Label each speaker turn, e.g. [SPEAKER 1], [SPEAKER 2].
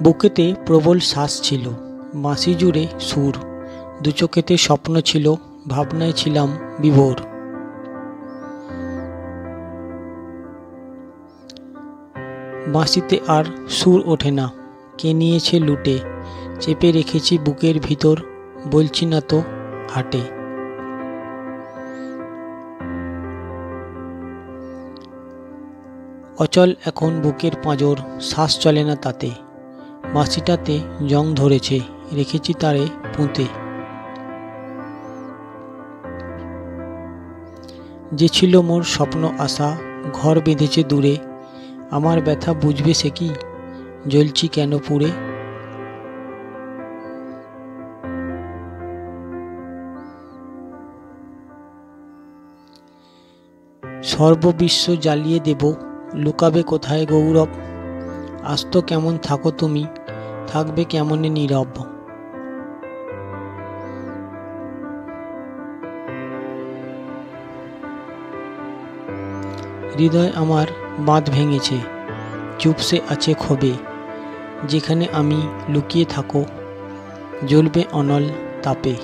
[SPEAKER 1] বুকেতে প্রবল শ্বাস ছিল, বাঁশি জুড়ে সুর, দু চোখেতে স্বপ্ন ছিল, ভাবনায় ছিলাম বিভোর। বাঁশিতে আর সুর ওঠে না, কে নিয়েছে লুটে, চেপে রেখেছি বুকের ভিতর, বলছি না তো হাটে। অচল এখন বুকের পাঁজর, শ্বাস চলে না তাতে, বাঁশিটাতে জং ধরেছে, রেখেছি তারে পুঁতে। যে ছিল মোর স্বপ্ন আশা, ঘর বেঁধেছে দূরে, আমার ব্যথা বুঝবে সে কি, জ্বলছি কেন পুড়ে। সর্ববিশ্ব জ্বালিয়ে দেব, লুকাবে কোথায় গৌরব, আস্ত কেমন থাকো তুমি, থাকবে কেমনে নীরব। হৃদয় আমার বাঁধ ভেঙেছে, চুপসে আছে ক্ষোভে, যেখানে আমি লুকিয়ে থাকো, জ্বলবে অনল তাপে।